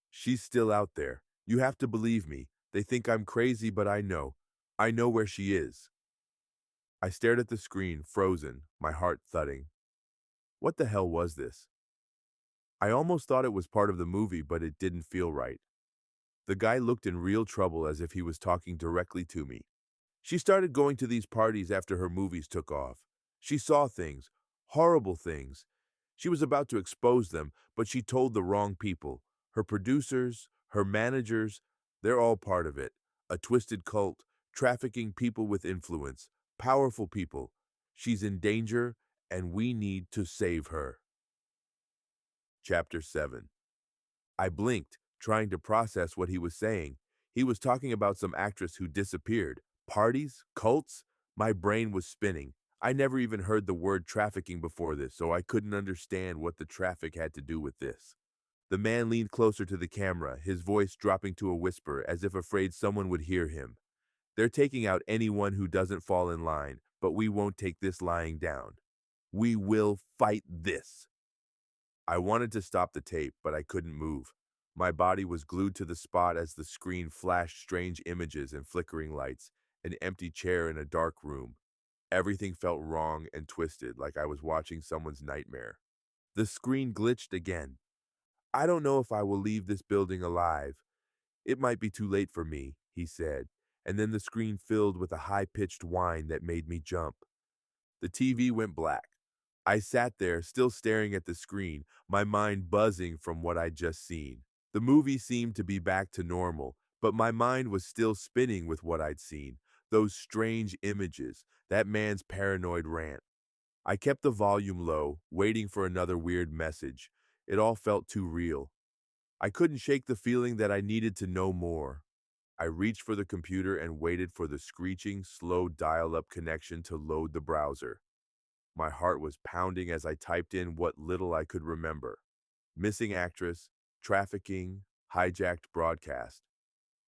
She's still out there. You have to believe me. They think I'm crazy, but I know. I know where she is. I stared at the screen, frozen, my heart thudding. What the hell was this? I almost thought it was part of the movie, but it didn't feel right. The guy looked in real trouble as if he was talking directly to me. She started going to these parties after her movies took off. She saw things, horrible things. She was about to expose them, but she told the wrong people. Her producers, her managers, they're all part of it. A twisted cult, trafficking people with influence, powerful people. She's in danger, and we need to save her. Chapter 7. I blinked, trying to process what he was saying. He was talking about some actress who disappeared. Parties? Cults? My brain was spinning. I never even heard the word trafficking before this, so I couldn't understand what the traffic had to do with this. The man leaned closer to the camera, his voice dropping to a whisper, as if afraid someone would hear him. They're taking out anyone who doesn't fall in line, but we won't take this lying down. We will fight this. I wanted to stop the tape, but I couldn't move. My body was glued to the spot as the screen flashed strange images and flickering lights, an empty chair in a dark room. Everything felt wrong and twisted, like I was watching someone's nightmare. The screen glitched again. I don't know if I will leave this building alive. It might be too late for me, he said, and then the screen filled with a high-pitched whine that made me jump. The TV went black. I sat there, still staring at the screen, my mind buzzing from what I'd just seen. The movie seemed to be back to normal, but my mind was still spinning with what I'd seen. Those strange images, that man's paranoid rant. I kept the volume low, waiting for another weird message. It all felt too real. I couldn't shake the feeling that I needed to know more. I reached for the computer and waited for the screeching, slow dial-up connection to load the browser. My heart was pounding as I typed in what little I could remember. Missing actress, trafficking, hijacked broadcast.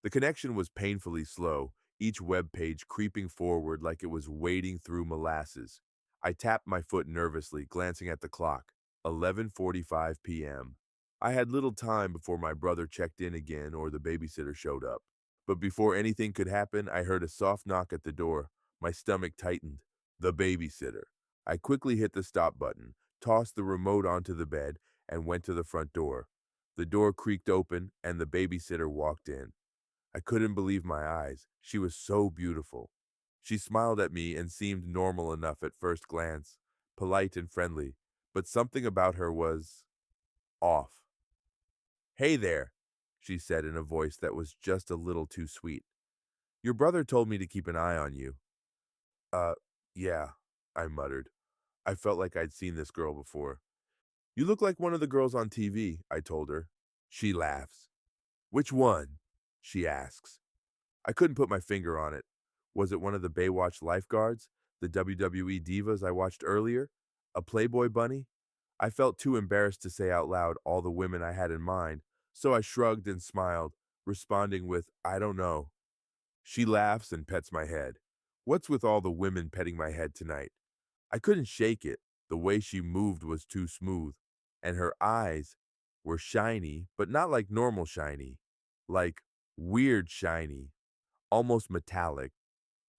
The connection was painfully slow, each web page creeping forward like it was wading through molasses. I tapped my foot nervously, glancing at the clock. 11:45 p.m. I had little time before my brother checked in again or the babysitter showed up. But before anything could happen, I heard a soft knock at the door. My stomach tightened. The babysitter. I quickly hit the stop button, tossed the remote onto the bed, and went to the front door. The door creaked open, and the babysitter walked in. I couldn't believe my eyes. She was so beautiful. She smiled at me and seemed normal enough at first glance, polite and friendly, but something about her was off. "Hey there," she said in a voice that was just a little too sweet. "Your brother told me to keep an eye on you." Uh, yeah, I muttered. I felt like I'd seen this girl before. "You look like one of the girls on TV," I told her. She laughs. "Which one?" she asks. I couldn't put my finger on it. Was it one of the Baywatch lifeguards? The WWE divas I watched earlier? A Playboy bunny? I felt too embarrassed to say out loud all the women I had in mind, so I shrugged and smiled, responding with, "I don't know." She laughs and pets my head. What's with all the women petting my head tonight? I couldn't shake it. The way she moved was too smooth, and her eyes were shiny, but not like normal shiny, like weird shiny, almost metallic.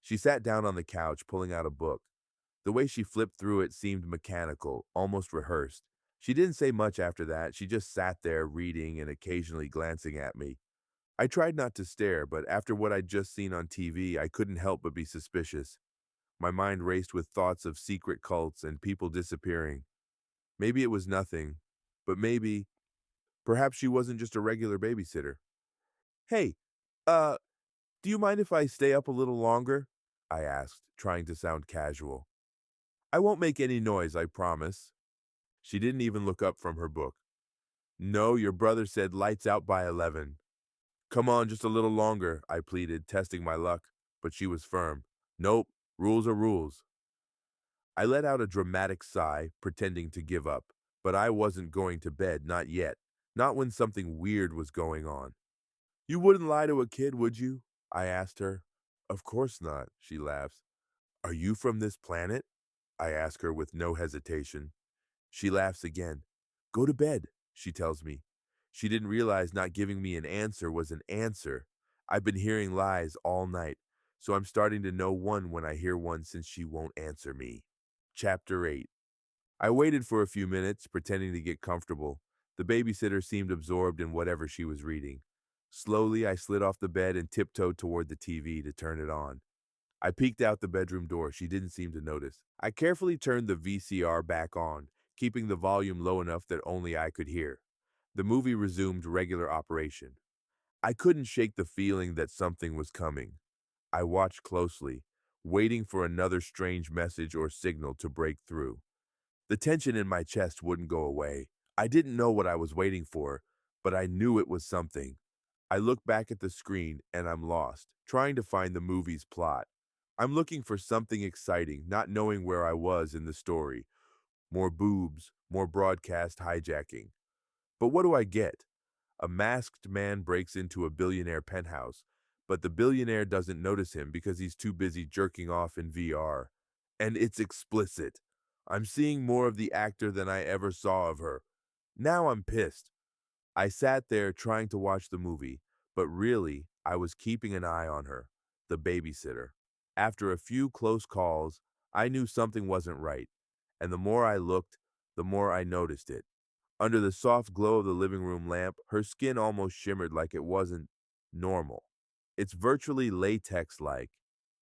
She sat down on the couch, pulling out a book. The way she flipped through it seemed mechanical, almost rehearsed. She didn't say much after that. She just sat there reading and occasionally glancing at me. I tried not to stare, but after what I'd just seen on TV, I couldn't help but be suspicious. My mind raced with thoughts of secret cults and people disappearing. Maybe it was nothing, but perhaps she wasn't just a regular babysitter. "Hey, uh, do you mind if I stay up a little longer?" I asked, trying to sound casual. "I won't make any noise, I promise." She didn't even look up from her book. "No, your brother said lights out by 11. "Come on, just a little longer," I pleaded, testing my luck, but she was firm. "Nope, rules are rules." I let out a dramatic sigh, pretending to give up, but I wasn't going to bed, not yet, not when something weird was going on. "You wouldn't lie to a kid, would you?" I asked her. "Of course not," she laughs. "Are you from this planet?" I ask her with no hesitation. She laughs again. "Go to bed," she tells me. She didn't realize not giving me an answer was an answer. I've been hearing lies all night, so I'm starting to know one when I hear one since she won't answer me. Chapter 8. I waited for a few minutes, pretending to get comfortable. The babysitter seemed absorbed in whatever she was reading. Slowly, I slid off the bed and tiptoed toward the TV to turn it on. I peeked out the bedroom door. She didn't seem to notice. I carefully turned the VCR back on, keeping the volume low enough that only I could hear. The movie resumed regular operation. I couldn't shake the feeling that something was coming. I watched closely, waiting for another strange message or signal to break through. The tension in my chest wouldn't go away. I didn't know what I was waiting for, but I knew it was something. I look back at the screen and I'm lost, trying to find the movie's plot. I'm looking for something exciting, not knowing where I was in the story. More boobs, more broadcast hijacking. But what do I get? A masked man breaks into a billionaire penthouse, but the billionaire doesn't notice him because he's too busy jerking off in VR. And it's explicit. I'm seeing more of the actor than I ever saw of her. Now I'm pissed. I sat there trying to watch the movie, but really, I was keeping an eye on her, the babysitter. After a few close calls, I knew something wasn't right, and the more I looked, the more I noticed it. Under the soft glow of the living room lamp, her skin almost shimmered like it wasn't normal. It's virtually latex-like.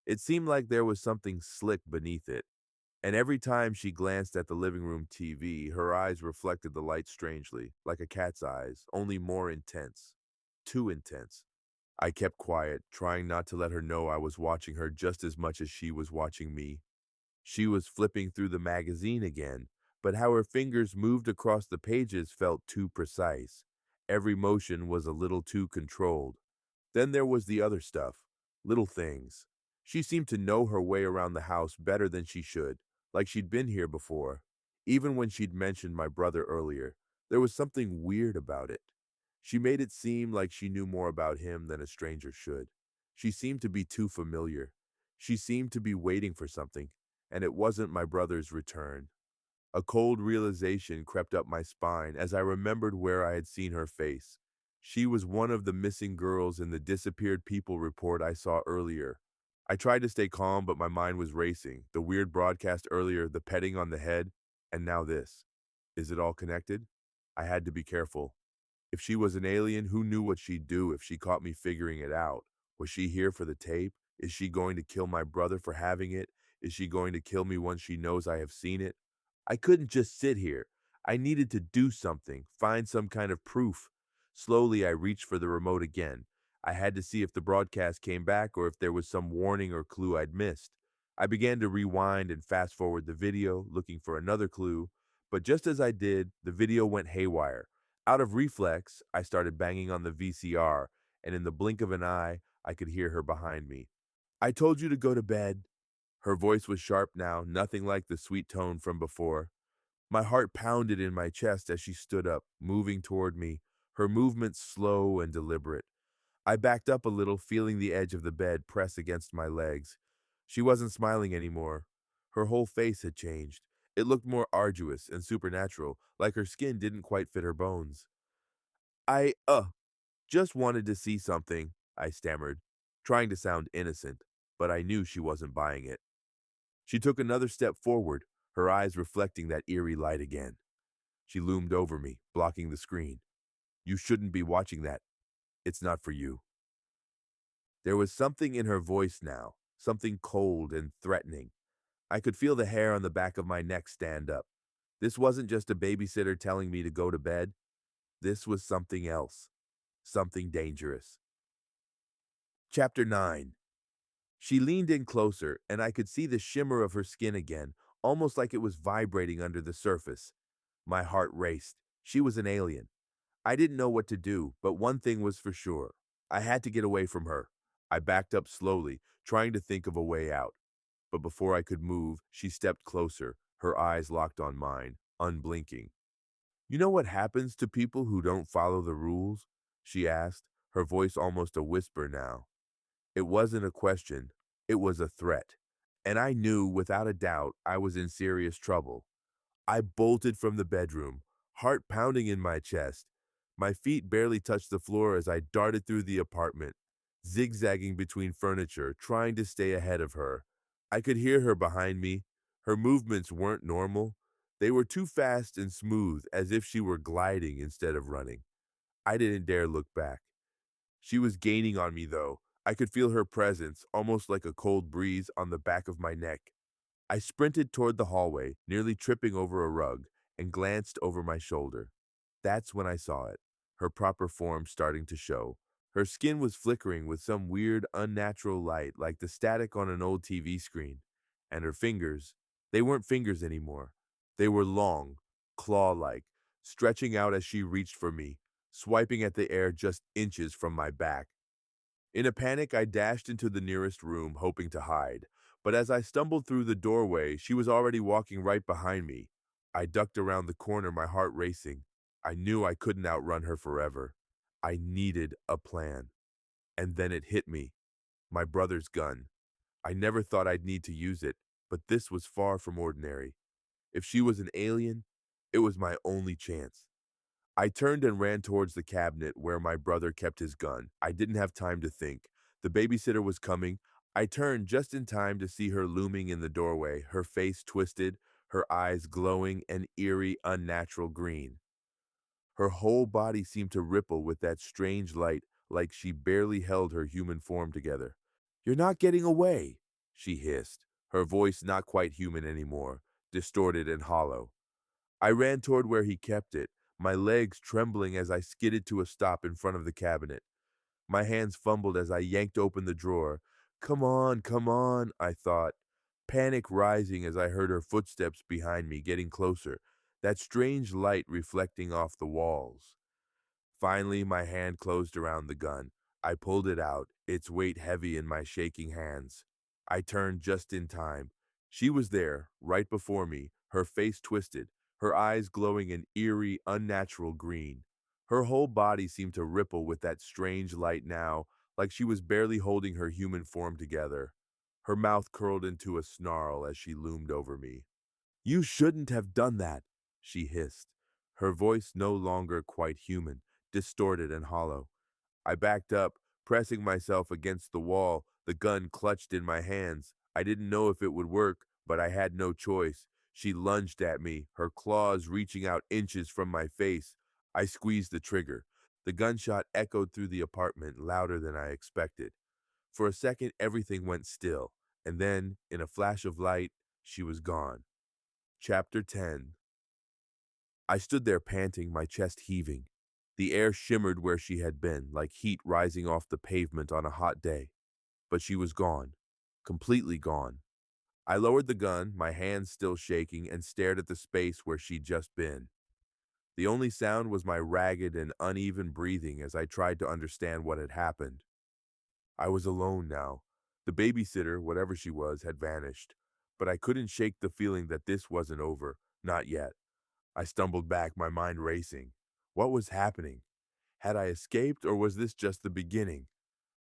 It seemed like there was something slick beneath it, and every time she glanced at the living room TV, her eyes reflected the light strangely, like a cat's eyes, only more intense. Too intense. I kept quiet, trying not to let her know I was watching her just as much as she was watching me. She was flipping through the magazine again, but how her fingers moved across the pages felt too precise. Every motion was a little too controlled. Then there was the other stuff, little things. She seemed to know her way around the house better than she should, like she'd been here before. Even when she'd mentioned my brother earlier, there was something weird about it. She made it seem like she knew more about him than a stranger should. She seemed to be too familiar. She seemed to be waiting for something, and it wasn't my brother's return. A cold realization crept up my spine as I remembered where I had seen her face. She was one of the missing girls in the disappeared people report I saw earlier. I tried to stay calm, but my mind was racing. The weird broadcast earlier, the petting on the head, and now this. Is it all connected? I had to be careful. If she was an alien, who knew what she'd do if she caught me figuring it out? Was she here for the tape? Is she going to kill my brother for having it? Is she going to kill me once she knows I have seen it? I couldn't just sit here. I needed to do something, find some kind of proof. Slowly, I reached for the remote again. I had to see if the broadcast came back or if there was some warning or clue I'd missed. I began to rewind and fast forward the video, looking for another clue, but just as I did, the video went haywire. Out of reflex, I started banging on the VCR, and in the blink of an eye, I could hear her behind me. I told you to go to bed. Her voice was sharp now, nothing like the sweet tone from before. My heart pounded in my chest as she stood up, moving toward me, her movements slow and deliberate. I backed up a little, feeling the edge of the bed press against my legs. She wasn't smiling anymore. Her whole face had changed. It looked more arduous and supernatural, like her skin didn't quite fit her bones. I just wanted to see something, I stammered, trying to sound innocent, but I knew she wasn't buying it. She took another step forward, her eyes reflecting that eerie light again. She loomed over me, blocking the screen. You shouldn't be watching that. It's not for you. There was something in her voice now, something cold and threatening. I could feel the hair on the back of my neck stand up. This wasn't just a babysitter telling me to go to bed. This was something else, something dangerous. Chapter 9. She leaned in closer, and I could see the shimmer of her skin again, almost like it was vibrating under the surface. My heart raced. She was an alien. I didn't know what to do, but one thing was for sure. I had to get away from her. I backed up slowly, trying to think of a way out. But before I could move, she stepped closer, her eyes locked on mine, unblinking. You know what happens to people who don't follow the rules? She asked, her voice almost a whisper now. It wasn't a question, it was a threat. And I knew without a doubt I was in serious trouble. I bolted from the bedroom, heart pounding in my chest. My feet barely touched the floor as I darted through the apartment, zigzagging between furniture, trying to stay ahead of her. I could hear her behind me. Her movements weren't normal. They were too fast and smooth, as if she were gliding instead of running. I didn't dare look back. She was gaining on me, though. I could feel her presence, almost like a cold breeze on the back of my neck. I sprinted toward the hallway, nearly tripping over a rug, and glanced over my shoulder. That's when I saw it, her proper form starting to show. Her skin was flickering with some weird, unnatural light, like the static on an old TV screen. And her fingers, they weren't fingers anymore. They were long, claw-like, stretching out as she reached for me, swiping at the air just inches from my back. In a panic, I dashed into the nearest room, hoping to hide. But as I stumbled through the doorway, she was already walking right behind me. I ducked around the corner, my heart racing. I knew I couldn't outrun her forever. I needed a plan. And then it hit me. My brother's gun. I never thought I'd need to use it, but this was far from ordinary. If she was an alien, it was my only chance. I turned and ran towards the cabinet where my brother kept his gun. I didn't have time to think. The babysitter was coming. I turned just in time to see her looming in the doorway, her face twisted, her eyes glowing an eerie, unnatural green. Her whole body seemed to ripple with that strange light, like she barely held her human form together. "You're not getting away," she hissed, her voice not quite human anymore, distorted and hollow. I ran toward where he kept it, my legs trembling as I skidded to a stop in front of the cabinet. My hands fumbled as I yanked open the drawer. Come on, I thought, panic rising as I heard her footsteps behind me getting closer, that strange light reflecting off the walls. Finally, my hand closed around the gun. I pulled it out, its weight heavy in my shaking hands. I turned just in time. She was there, right before me, her face twisted, her eyes glowing an eerie, unnatural green. Her whole body seemed to ripple with that strange light now, like she was barely holding her human form together. Her mouth curled into a snarl as she loomed over me. "You shouldn't have done that," she hissed, her voice no longer quite human, distorted and hollow. I backed up, pressing myself against the wall, the gun clutched in my hands. I didn't know if it would work, but I had no choice. She lunged at me, her claws reaching out inches from my face. I squeezed the trigger. The gunshot echoed through the apartment, louder than I expected. For a second, everything went still, and then, in a flash of light, she was gone. Chapter 10. I stood there panting, my chest heaving. The air shimmered where she had been, like heat rising off the pavement on a hot day. But she was gone. Completely gone. I lowered the gun, my hands still shaking, and stared at the space where she'd just been. The only sound was my ragged and uneven breathing as I tried to understand what had happened. I was alone now. The babysitter, whatever she was, had vanished. But I couldn't shake the feeling that this wasn't over. Not yet. I stumbled back, my mind racing. What was happening? Had I escaped, or was this just the beginning?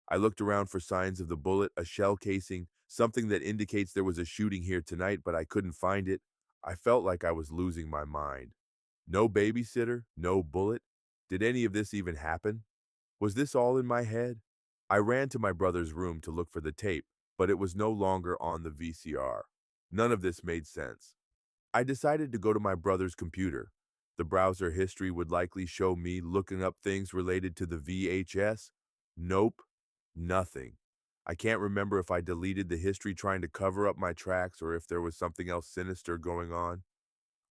I looked around for signs of the bullet, a shell casing, something that indicates there was a shooting here tonight, but I couldn't find it. I felt like I was losing my mind. No babysitter, no bullet. Did any of this even happen? Was this all in my head? I ran to my brother's room to look for the tape, but it was no longer on the VCR. None of this made sense. I decided to go to my brother's computer. The browser history would likely show me looking up things related to the VHS. Nope, nothing. I can't remember if I deleted the history trying to cover up my tracks or if there was something else sinister going on.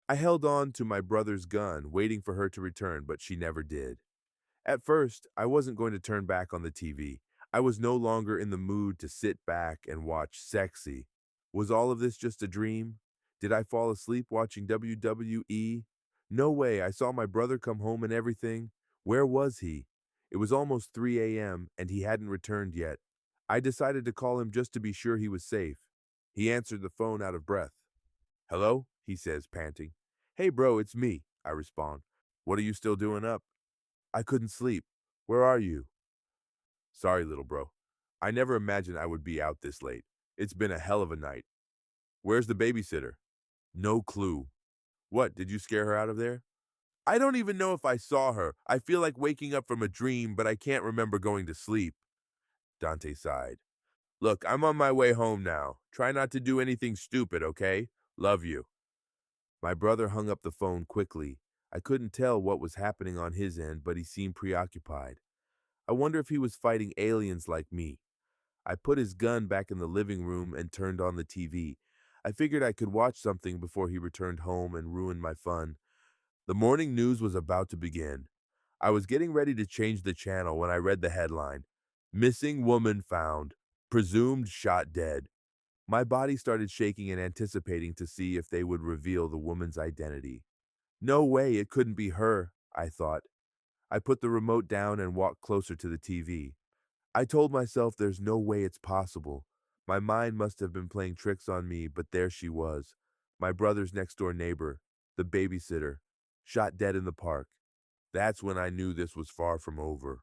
I held on to my brother's gun, waiting for her to return, but she never did. At first, I wasn't going to turn back on the TV. I was no longer in the mood to sit back and watch Sexy. Was all of this just a dream? Did I fall asleep watching WWE? No way, I saw my brother come home and everything. Where was he? It was almost 3 a.m. and he hadn't returned yet. I decided to call him just to be sure he was safe. He answered the phone out of breath. "Hello?" he says, panting. "Hey bro, it's me," I respond. "What are you still doing up?" "I couldn't sleep. Where are you?" "Sorry, little bro. I never imagined I would be out this late. It's been a hell of a night. Where's the babysitter?" "No clue." "What, did you scare her out of there?" "I don't even know if I saw her. I feel like waking up from a dream, but I can't remember going to sleep." Dante sighed. "Look, I'm on my way home now. Try not to do anything stupid, okay? Love you." My brother hung up the phone quickly. I couldn't tell what was happening on his end, but he seemed preoccupied. I wonder if he was fighting aliens like me. I put his gun back in the living room and turned on the TV. I figured I could watch something before he returned home and ruined my fun. The morning news was about to begin. I was getting ready to change the channel when I read the headline: Missing Woman Found, Presumed Shot Dead. My body started shaking and anticipating to see if they would reveal the woman's identity. No way, it couldn't be her, I thought. I put the remote down and walked closer to the TV. I told myself there's no way it's possible. My mind must have been playing tricks on me, but there she was. My brother's next door neighbor, the babysitter, shot dead in the park. That's when I knew this was far from over.